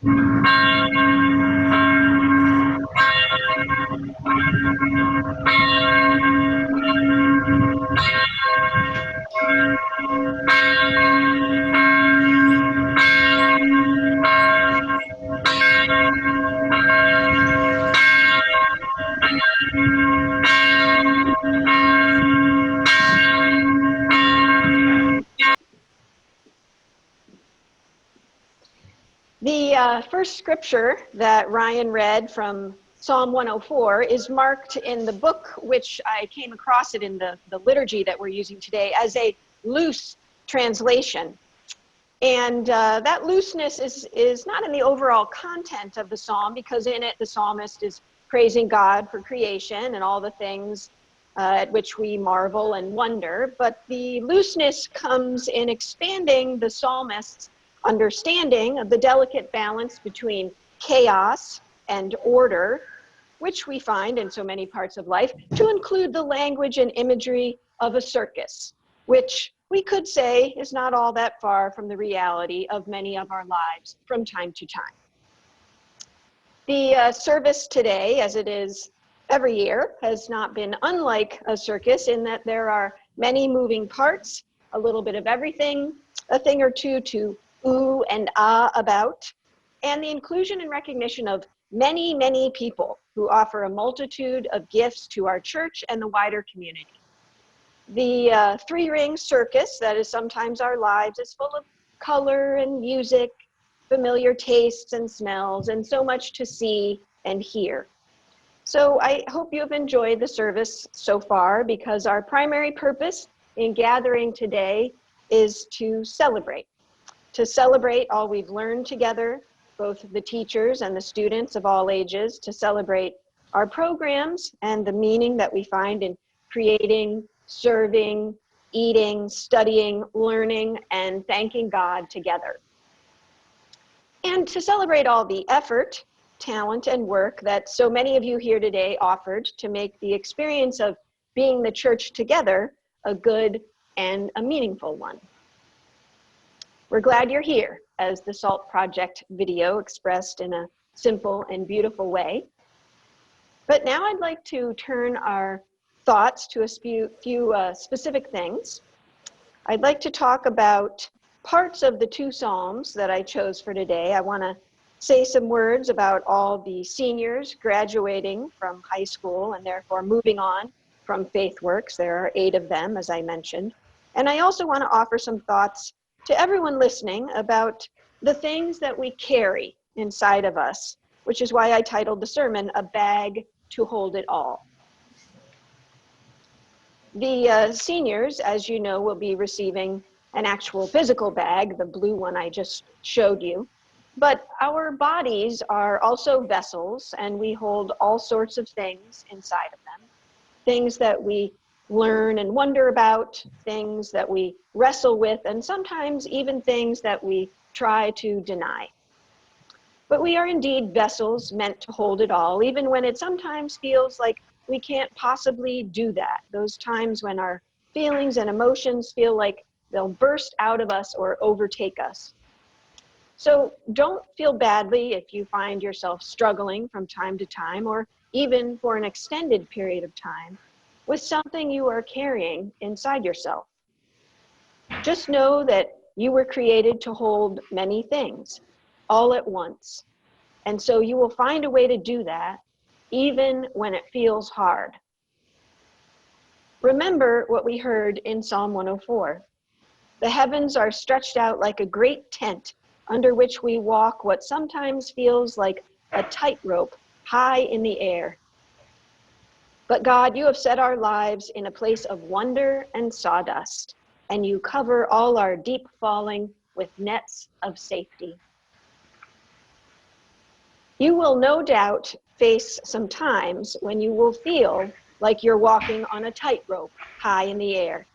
The first scripture that Ryan read from Psalm 104 is marked in the book, which I came across it in the liturgy that we're using today, as a loose translation. And that looseness is not in the overall content of the psalm, because in it the psalmist is praising God for creation and all the things at which we marvel and wonder. But the looseness comes in expanding the psalmist's understanding of the delicate balance between chaos and order, which we find in so many parts of life, to include the language and imagery of a circus, which we could say is not all that far from the reality of many of our lives from time to time. The service today, as it is every year, has not been unlike a circus in that there are many moving parts, a little bit of everything, a thing or two to ooh and ah about, and the inclusion and recognition of many, many people who offer a multitude of gifts to our church and the wider community. The three-ring circus that is sometimes our lives is full of color and music, familiar tastes and smells, and so much to see and hear. So I hope you have enjoyed the service so far, because our primary purpose in gathering today is to celebrate all we've learned together, both the teachers and the students of all ages, to celebrate our programs and the meaning that we find in creating, serving, eating, studying, learning, and thanking God together. And to celebrate all the effort, talent, and work that so many of you here today offered to make the experience of being the church together a good and a meaningful one. We're glad you're here, as the SALT Project video expressed in a simple and beautiful way. But now I'd like to turn our thoughts to a few specific things. I'd like to talk about parts of the two Psalms that I chose for today. I want to say some words about all the seniors graduating from high school and therefore moving on from FaithWorks. There are 8 of them, as I mentioned. And I also want to offer some thoughts to everyone listening about the things that we carry inside of us, which is why I titled the sermon, "A Bag to Hold It All." The seniors, as you know, will be receiving an actual physical bag, the blue one I just showed you. But our bodies are also vessels, and we hold all sorts of things inside of them. Things that we learn and wonder about, things that we wrestle with, and sometimes even things that we try to deny. But we are indeed vessels meant to hold it all, even when it sometimes feels like we can't possibly do that. Those times when our feelings and emotions feel like they'll burst out of us or overtake us. So don't feel badly if you find yourself struggling from time to time, or even for an extended period of time, with something you are carrying inside yourself. Just know that you were created to hold many things all at once. And so you will find a way to do that, even when it feels hard. Remember what we heard in Psalm 104. The heavens are stretched out like a great tent under which we walk what sometimes feels like a tightrope high in the air. But God, you have set our lives in a place of wonder and sawdust, and you cover all our deep falling with nets of safety. You will no doubt face some times when you will feel like you're walking on a tightrope high in the air,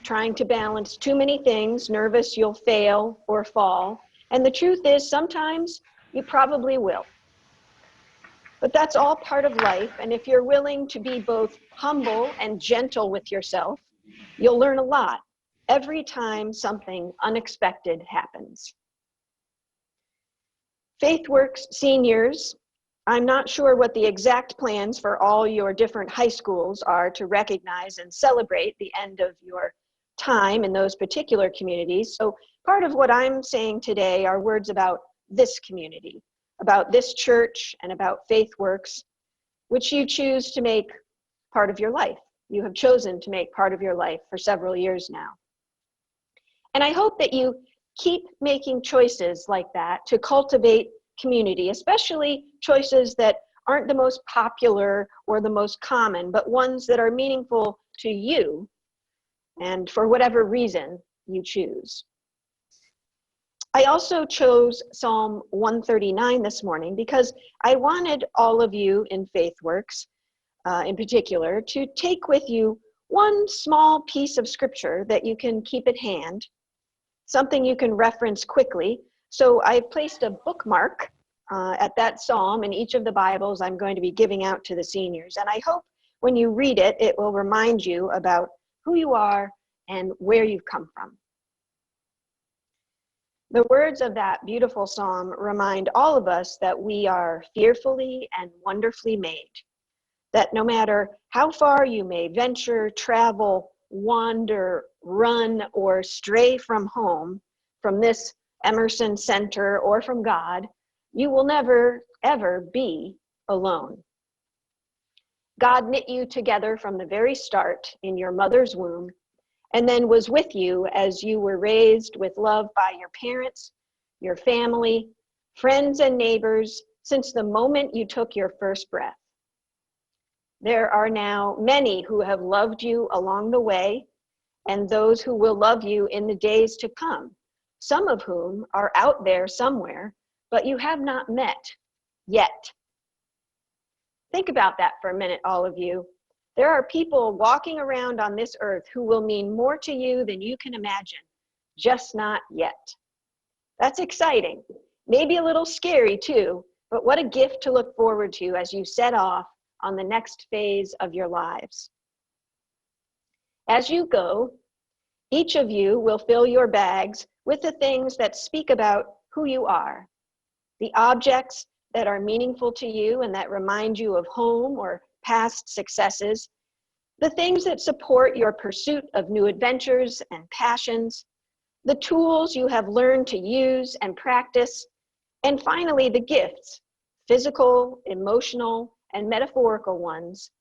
trying to balance too many things, nervous you'll fail or fall. And the truth is, sometimes you probably will. But that's all part of life, and if you're willing to be both humble and gentle with yourself, you'll learn a lot every time something unexpected happens. FaithWorks seniors, I'm not sure what the exact plans for all your different high schools are to recognize and celebrate the end of your time in those particular communities. So part of what I'm saying today are words about this community, about this church, and about FaithWorks, which you choose to make part of your life. You have chosen to make part of your life for several years now. And I hope that you keep making choices like that to cultivate community, especially choices that aren't the most popular or the most common, but ones that are meaningful to you and for whatever reason you choose. I also chose Psalm 139 this morning because I wanted all of you in FaithWorks, in particular, to take with you one small piece of scripture that you can keep at hand, something you can reference quickly. So I've placed a bookmark at that psalm in each of the Bibles I'm going to be giving out to the seniors. And I hope when you read it, it will remind you about who you are and where you've come from. The words of that beautiful psalm remind all of us that we are fearfully and wonderfully made, that no matter how far you may venture, travel, wander, run, or stray from home, from this Emerson Center or from God, you will never, ever be alone. God knit you together from the very start in your mother's womb, and then was with you as you were raised with love by your parents, your family, friends, and neighbors since the moment you took your first breath. There are now many who have loved you along the way, and those who will love you in the days to come, some of whom are out there somewhere, but you have not met yet. Think about that for a minute, all of you. There are people walking around on this earth who will mean more to you than you can imagine, just not yet. That's exciting, maybe a little scary too, but what a gift to look forward to as you set off on the next phase of your lives. As you go, each of you will fill your bags with the things that speak about who you are, the objects that are meaningful to you and that remind you of home or past successes, the things that support your pursuit of new adventures and passions, the tools you have learned to use and practice, and finally the gifts, physical, emotional, and metaphorical ones,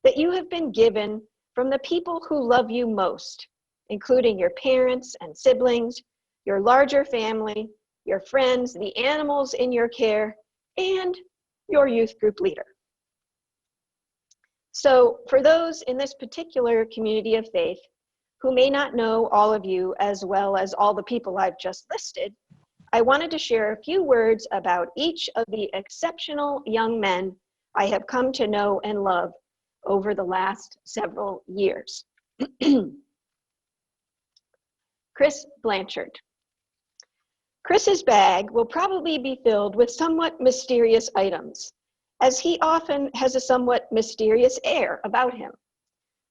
that you have been given from the people who love you most, including your parents and siblings, your larger family, your friends, the animals in your care, and your youth group leader. So for those in this particular community of faith who may not know all of you as well as all the people I've just listed, I wanted to share a few words about each of the exceptional young men I have come to know and love over the last several years. Chris Blanchard. Chris's bag will probably be filled with somewhat mysterious items, as he often has a somewhat mysterious air about him.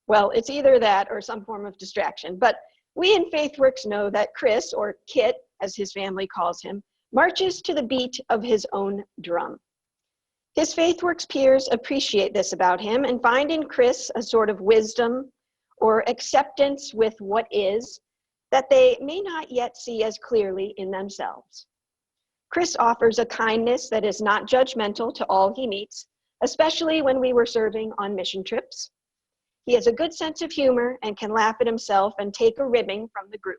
Well, it's either that or some form of distraction, but we in FaithWorks know that Chris, or Kit, as his family calls him, marches to the beat of his own drum. His FaithWorks peers appreciate this about him and find in Chris a sort of wisdom or acceptance with what is that they may not yet see as clearly in themselves. Chris offers a kindness that is not judgmental to all he meets, especially when we were serving on mission trips. He has a good sense of humor and can laugh at himself and take a ribbing from the group.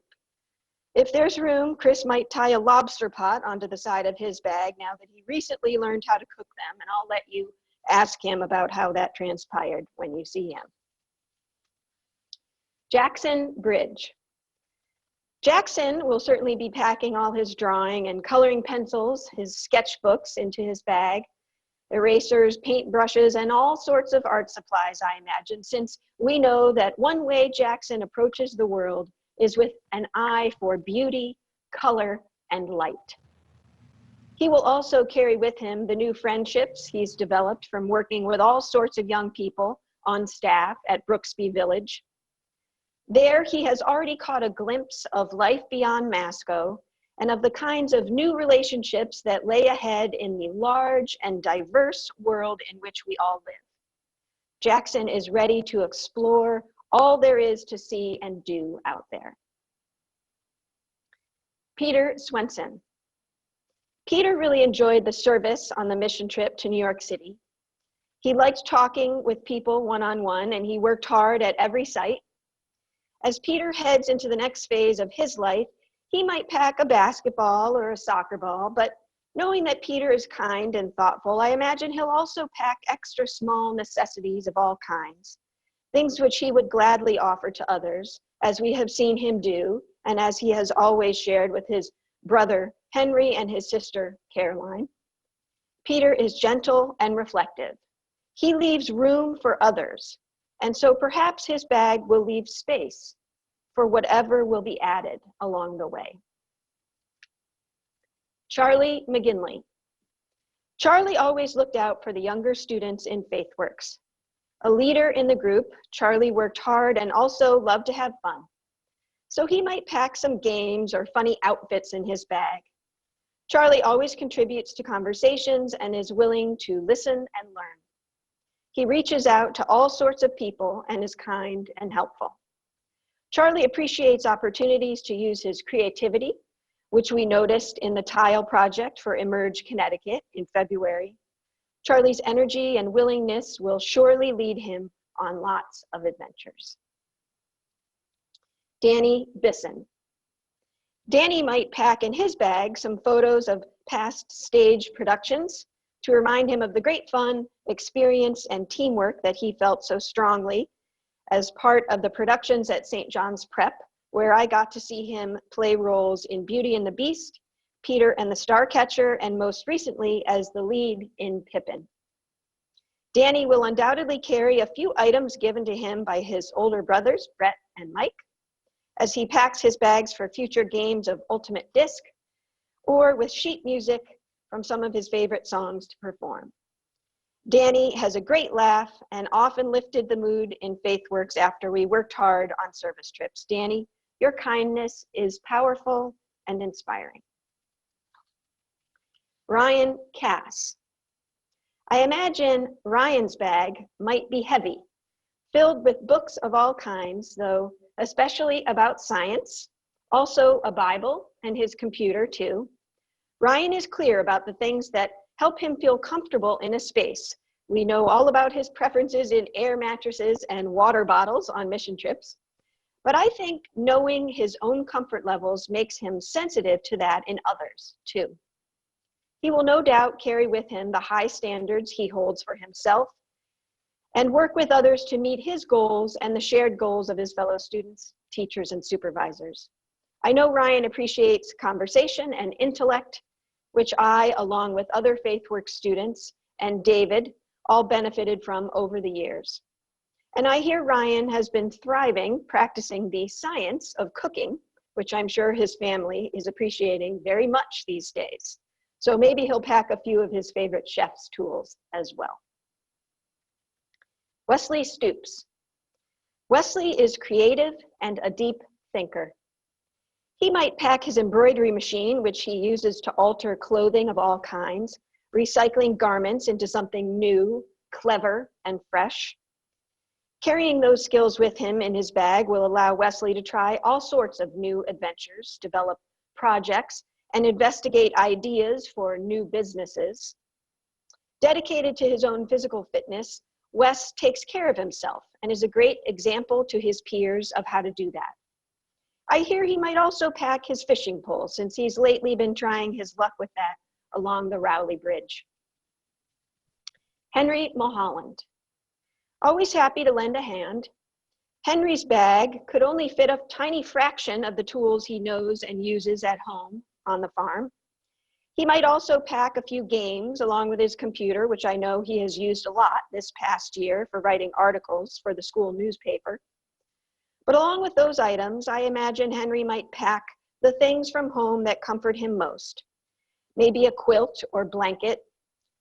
If there's room, Chris might tie a lobster pot onto the side of his bag now that he recently learned how to cook them, and I'll let you ask him about how that transpired when you see him. Jackson Bridge. Jackson will certainly be packing all his drawing and coloring pencils, his sketchbooks into his bag, erasers, paintbrushes, and all sorts of art supplies, I imagine, since we know that one way Jackson approaches the world is with an eye for beauty, color, and light. He will also carry with him the new friendships he's developed from working with all sorts of young people on staff at Brooksby Village. There, he has already caught a glimpse of life beyond Masco and of the kinds of new relationships that lay ahead in the large and diverse world in which we all live. Jackson is ready to explore all there is to see and do out there. Peter Swenson. Peter really enjoyed the service on the mission trip to New York City. He liked talking with people one-on-one, and he worked hard at every site. As Peter heads into the next phase of his life, he might pack a basketball or a soccer ball, but knowing that Peter is kind and thoughtful, I imagine he'll also pack extra small necessities of all kinds, things which he would gladly offer to others, as we have seen him do, and as he has always shared with his brother Henry and his sister Caroline. Peter is gentle and reflective. He leaves room for others, and so perhaps his bag will leave space for whatever will be added along the way. Charlie McGinley. Charlie always looked out for the younger students in FaithWorks. A leader in the group, Charlie worked hard and also loved to have fun. So he might pack some games or funny outfits in his bag. Charlie always contributes to conversations and is willing to listen and learn. He reaches out to all sorts of people and is kind and helpful. Charlie appreciates opportunities to use his creativity, which we noticed in the tile project for Emerge Connecticut in February. Charlie's energy and willingness will surely lead him on lots of adventures. Danny Bisson. Danny might pack in his bag some photos of past stage productions to remind him of the great fun, experience, and teamwork that he felt so strongly as part of the productions at St. John's Prep, where I got to see him play roles in Beauty and the Beast, Peter and the Starcatcher, and most recently as the lead in Pippin. Danny will undoubtedly carry a few items given to him by his older brothers, Brett and Mike, as he packs his bags for future games of Ultimate Disc, or with sheet music from some of his favorite songs to perform. Danny has a great laugh and often lifted the mood in FaithWorks after we worked hard on service trips. Danny, your kindness is powerful and inspiring. Ryan Cass. I imagine Ryan's bag might be heavy, filled with books of all kinds, though especially about science, also a Bible and his computer too. Ryan is clear about the things that help him feel comfortable in a space. We know all about his preferences in air mattresses and water bottles on mission trips, but I think knowing his own comfort levels makes him sensitive to that in others too. He will no doubt carry with him the high standards he holds for himself and work with others to meet his goals and the shared goals of his fellow students, teachers, and supervisors. I know Ryan appreciates conversation and intellect, which I, along with other FaithWorks students and David, all benefited from over the years. And I hear Ryan has been thriving practicing the science of cooking, which I'm sure his family is appreciating very much these days. So maybe he'll pack a few of his favorite chef's tools as well. Wesley Stoops. Wesley is creative and a deep thinker. He might pack his embroidery machine, which he uses to alter clothing of all kinds, recycling garments into something new, clever, and fresh. Carrying those skills with him in his bag will allow Wesley to try all sorts of new adventures, develop projects, and investigate ideas for new businesses. Dedicated to his own physical fitness, Wes takes care of himself and is a great example to his peers of how to do that. I hear he might also pack his fishing pole, since he's lately been trying his luck with that along the Rowley Bridge. Henry Mulholland. Always happy to lend a hand. Henry's bag could only fit a tiny fraction of the tools he knows and uses at home on the farm. He might also pack a few games along with his computer, which I know he has used a lot this past year for writing articles for the school newspaper. But along with those items, I imagine Henry might pack the things from home that comfort him most. Maybe a quilt or blanket,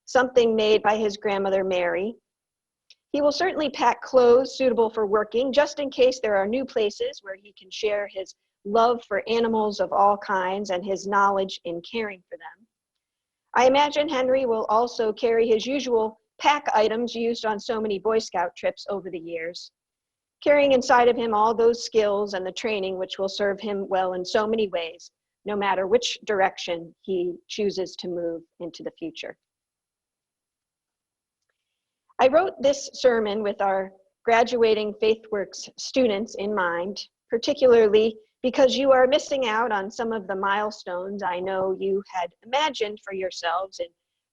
something made by his grandmother Mary. He will certainly pack clothes suitable for working, just in case there are new places where he can share his love for animals of all kinds and his knowledge in caring for them. I imagine Henry will also carry his usual pack items used on so many Boy Scout trips over the years, carrying inside of him all those skills and the training which will serve him well in so many ways, no matter which direction he chooses to move into the future. I wrote this sermon with our graduating FaithWorks students in mind, particularly because you are missing out on some of the milestones I know you had imagined for yourselves in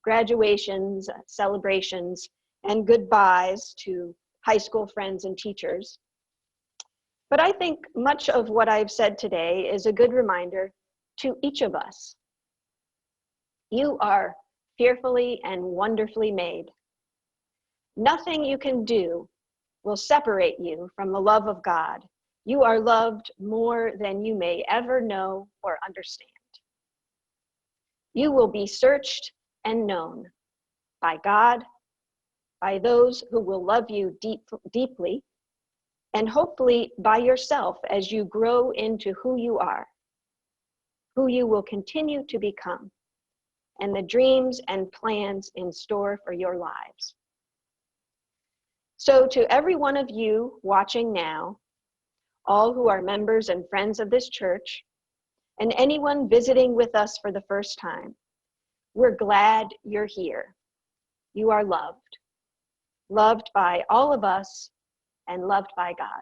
graduations, celebrations, and goodbyes to high school friends and teachers. But I think much of what I've said today is a good reminder to each of us. You are fearfully and wonderfully made. Nothing you can do will separate you from the love of God. You are loved more than you may ever know or understand. You will be searched and known by God, by those who will love you deeply, and hopefully by yourself as you grow into who you are, who you will continue to become, and the dreams and plans in store for your lives. So to every one of you watching now, all who are members and friends of this church, and anyone visiting with us for the first time, we're glad you're here. You are loved by all of us and loved by God.